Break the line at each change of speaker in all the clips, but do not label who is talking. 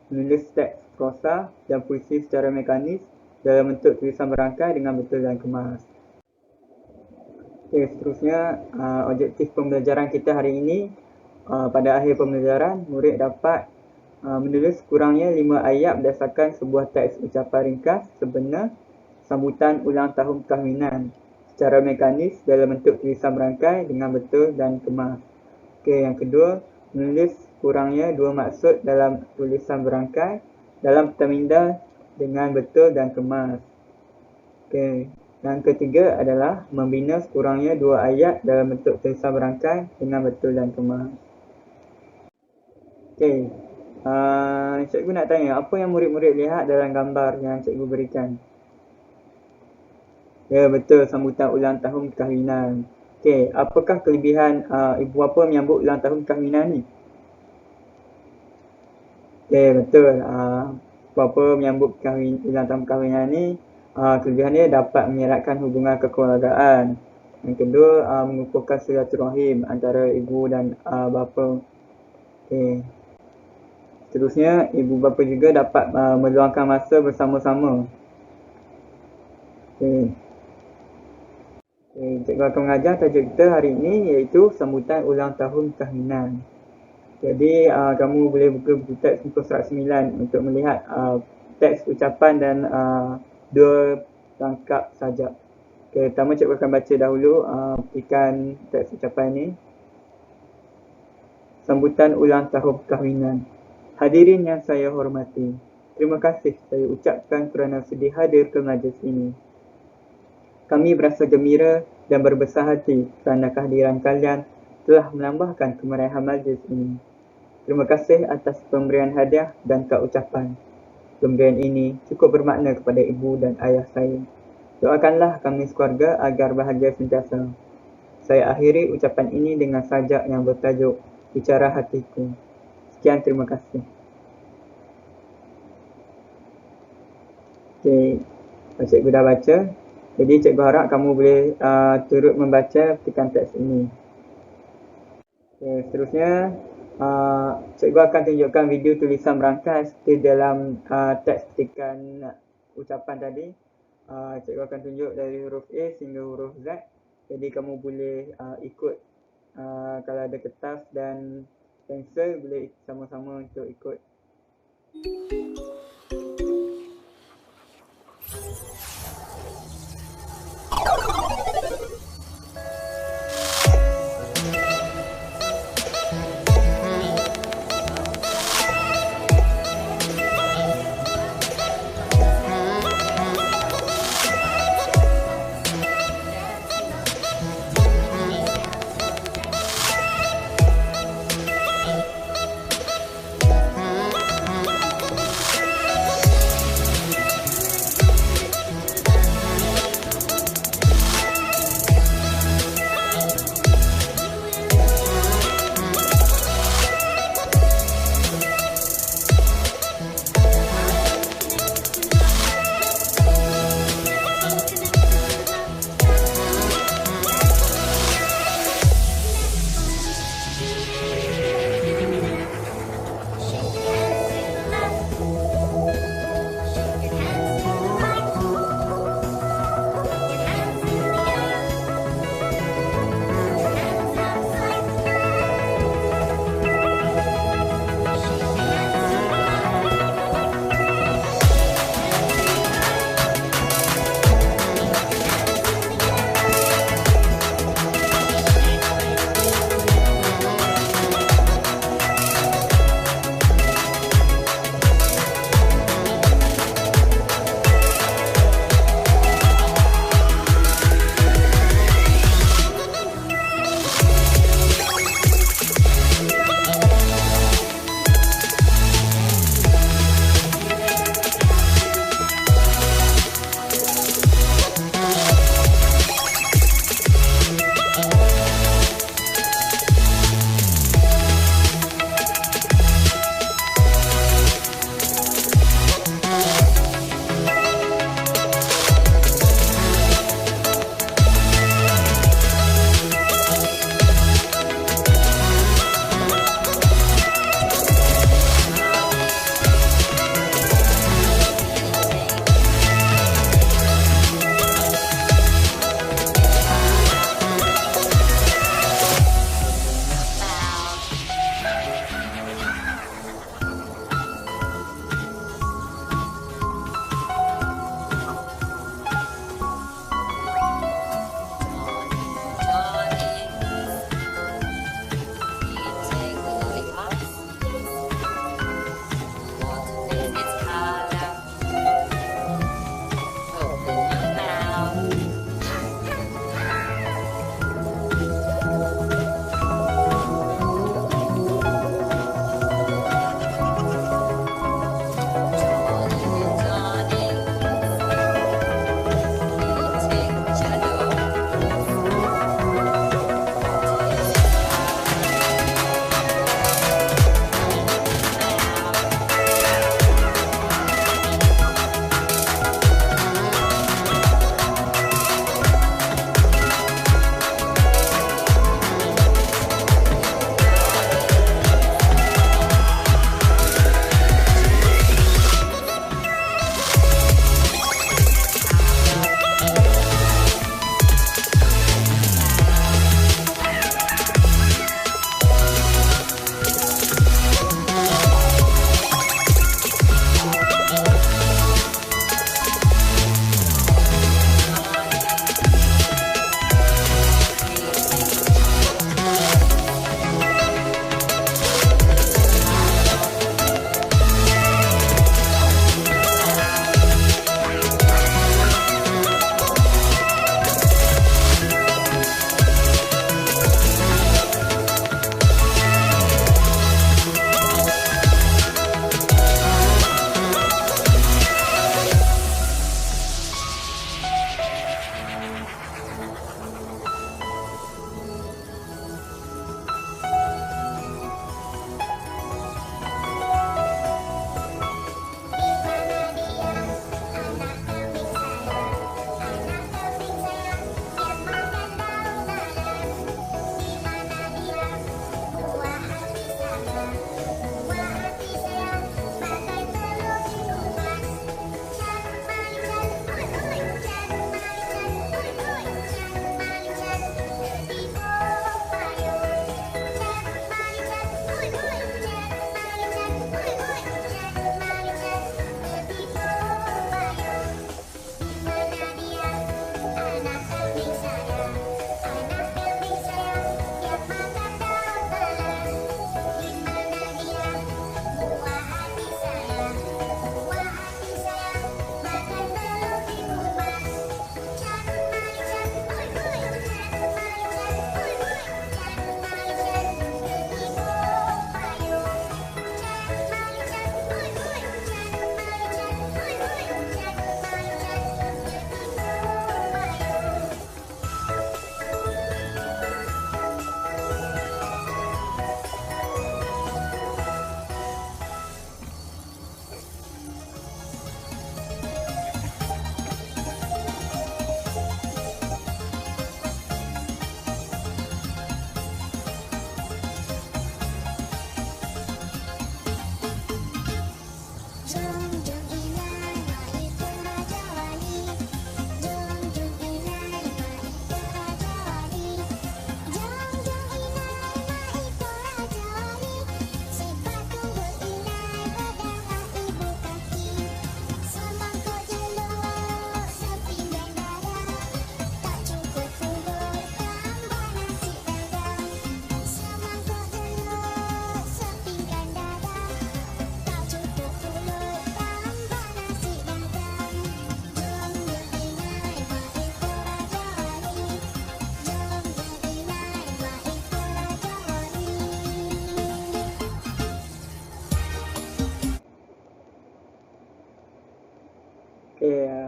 menulis teks prosa dan puisi secara mekanis dalam bentuk tulisan berangkai dengan betul dan kemas. Okay, seterusnya, objektif pembelajaran kita hari ini, pada akhir pembelajaran, murid dapat menulis kurangnya 5 ayat berdasarkan sebuah teks ucapan ringkas sebenar sambutan ulang tahun kahwinan secara mekanis dalam bentuk tulisan berangkai dengan betul dan kemas. Okay, yang kedua, menulis kurangnya 2 maksud dalam tulisan berangkai dalam petaminda dengan betul dan kemas. Okay. Yang ketiga adalah membina sekurangnya 2 ayat dalam bentuk tulisan berangkai dengan betul dan kemas. Okay. Cikgu nak tanya, apa yang murid-murid lihat dalam gambar yang cikgu berikan? Ya, betul, sambutan ulang tahun kahwinan. Okay, apakah kelebihan ibu bapa menyambut ulang tahun kahwinan ni? Okay, betul. Bapa menyambut ulang tahun kahwinan ni, kelebihan dia dapat menyeratkan hubungan kekeluargaan. Yang kedua, mengukuhkan silaturahim antara ibu dan bapa. Okay. Seterusnya, ibu bapa juga dapat meluangkan masa bersama-sama. Okay. Cikgu akan mengajar tajuk kita hari ini iaitu sambutan ulang tahun kahwinan. Jadi, kamu boleh buka buku teks muka surat 9 untuk melihat teks ucapan dan 2 rangkap sajak. Okay, pertama cikgu akan baca dahulu petikan teks ucapan ini. Sambutan ulang tahun kahwinan. Hadirin yang saya hormati, terima kasih saya ucapkan kerana sedia hadir ke majlis ini. Kami berasa gembira dan berbesar hati kerana kehadiran kalian telah menambahkan kemeriahan majlis ini. Terima kasih atas pemberian hadiah dan kad ucapan. Pemberian ini cukup bermakna kepada ibu dan ayah saya. Doakanlah kami sekeluarga agar bahagia sentiasa. Saya akhiri ucapan ini dengan sajak yang bertajuk Bicara Hatiku. Sekian, terima kasih. Okay, cikgu dah baca. Jadi cikgu harap kamu boleh turut membaca petikan teks ini. Okay, seterusnya, cikgu akan tunjukkan video tulisan berangkai seperti dalam teks petikan ucapan tadi. Cikgu akan tunjuk dari huruf A sehingga huruf Z. Jadi kamu boleh ikut, kalau ada kertas dan pensel boleh sama-sama untuk ikut.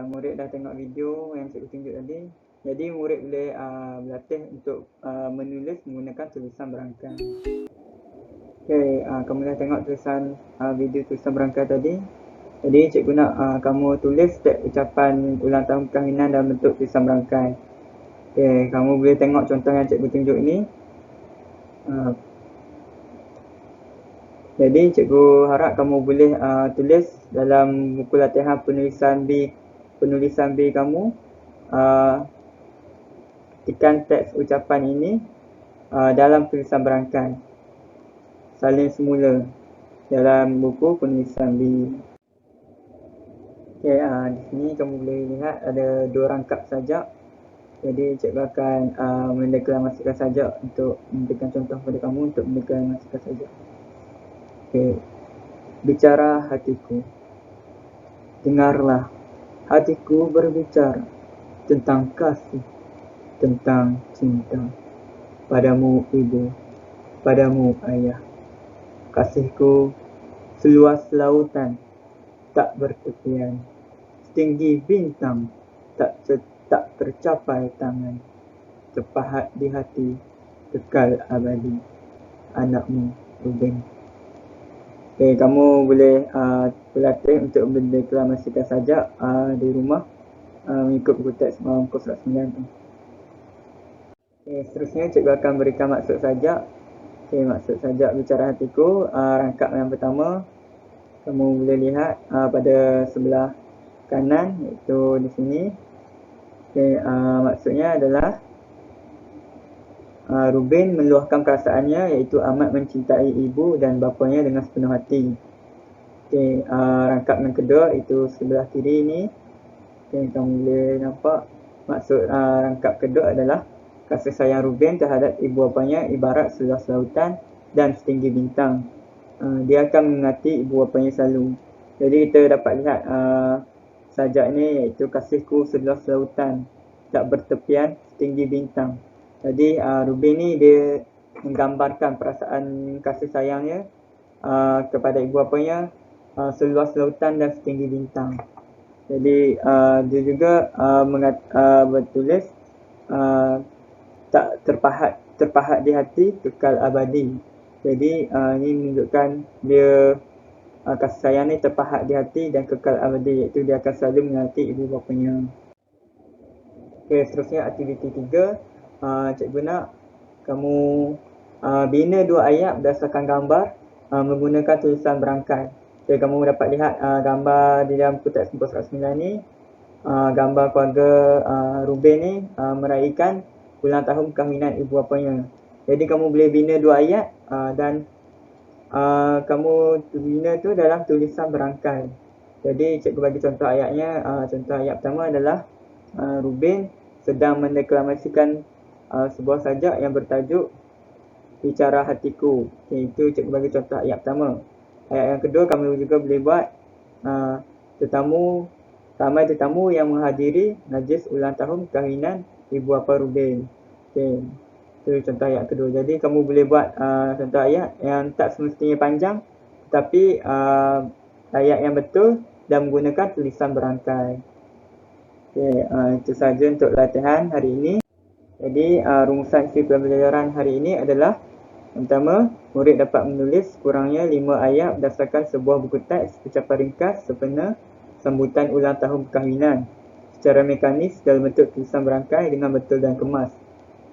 Murid dah tengok video yang cikgu tunjuk tadi. Jadi murid boleh berlatih untuk menulis menggunakan tulisan berangkai. Kamu dah tengok tulisan video tulisan berangkai tadi. Jadi cikgu nak kamu tulis setiap ucapan ulang tahun perkahwinan dalam bentuk tulisan berangkai. Kamu boleh tengok contoh yang cikgu tunjuk ni. Jadi cikgu harap kamu boleh tulis dalam buku latihan penulisan B kamu, ketikkan teks ucapan ini dalam tulisan berangkai salin semula dalam buku penulisan B. Di sini kamu boleh lihat ada 2 rangkap sajak. Jadi cikgu akan mendeklamasikan sajak untuk memberikan contoh kepada kamu untuk mendeklamasikan sajak. Bicara hatiku. Dengarlah, hatiku berbicara tentang kasih, tentang cinta. Padamu ibu, padamu ayah. Kasihku seluas lautan, tak bertepian. Setinggi bintang, tak tercapai tangan. Terpahat di hati, kekal abadi. Anakmu, Ruben. Kamu boleh berlatih untuk mendeklamasikan sajak di rumah mengikut buku teks muka surat 9 tu. Seterusnya cikgu akan berikan maksud sajak. Maksud sajak bicara hatiku, rangkap yang pertama kamu boleh lihat pada sebelah kanan, iaitu di sini. Maksudnya adalah Ruben meluahkan perasaannya, iaitu amat mencintai ibu dan bapanya dengan sepenuh hati. Rangkap yang kedua itu sebelah kiri ni. Kamu boleh nampak maksud rangkap kedua adalah kasih sayang Ruben terhadap ibu bapanya ibarat seluas lautan dan setinggi bintang. Dia akan mengingati ibu bapanya selalu. Jadi kita dapat lihat sajak ni, iaitu kasihku seluas lautan, tak bertepian, setinggi bintang. Jadi Ruben ni dia menggambarkan perasaan kasih sayangnya kepada ibu bapanya seluas lautan dan setinggi bintang. Jadi dia juga bertulis tak terpahat di hati, kekal abadi. Jadi ini menunjukkan dia kasih sayang ni terpahat di hati dan kekal abadi, iaitu dia akan selalu mengingati ibu bapanya. Seterusnya aktiviti 3. Cikgu nak kamu bina 2 ayat berdasarkan gambar menggunakan tulisan berangkai. Kamu dapat lihat gambar di dalam buku teks muka surat 9 ni. Gambar keluarga Ruben ni meraihkan ulang tahun perkahwinan ibu bapanya. Jadi kamu boleh bina 2 ayat dan kamu bina tu dalam tulisan berangkai. Jadi cikgu bagi contoh ayatnya. Contoh ayat pertama adalah Ruben sedang mendeklamasikan sebuah sajak yang bertajuk Bicara Hatiku. Itu cikgu bagi contoh ayat pertama. Ayat yang kedua kamu juga boleh buat ramai tetamu yang menghadiri najis ulang tahun perkahwinan ibu bapa Ruben. Itu contoh ayat kedua. Jadi kamu boleh buat contoh ayat yang tak semestinya panjang, tetapi ayat yang betul dan menggunakan tulisan berangkai. Itu saja untuk latihan hari ini. Jadi rumusan isi pembelajaran hari ini adalah: pertama, murid dapat menulis kurangnya 5 ayat berdasarkan sebuah buku teks ucapan ringkas sempena sambutan ulang tahun perkahwinan secara mekanis dalam bentuk tulisan berangkai dengan betul dan kemas.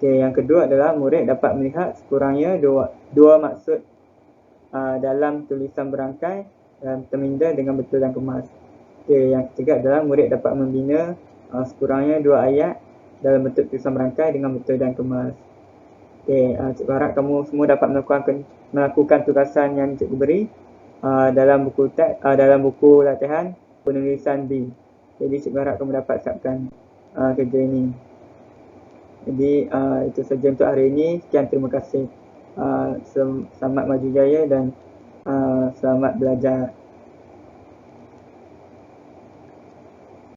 Yang kedua adalah murid dapat melihat sekurangnya dua maksud dalam tulisan berangkai dan terminda dengan betul dan kemas. Yang ketiga adalah murid dapat membina sekurangnya 2 ayat dalam bentuk tulisan berangkai dengan betul dan kemas. Cikgu harap kamu semua dapat melakukan tugasan yang cikgu beri dalam buku latihan penulisan B. Jadi cikgu harap kamu dapat siapkan kerja ini. Jadi itu saja untuk hari ini. Sekian, terima kasih. Selamat maju jaya dan selamat belajar.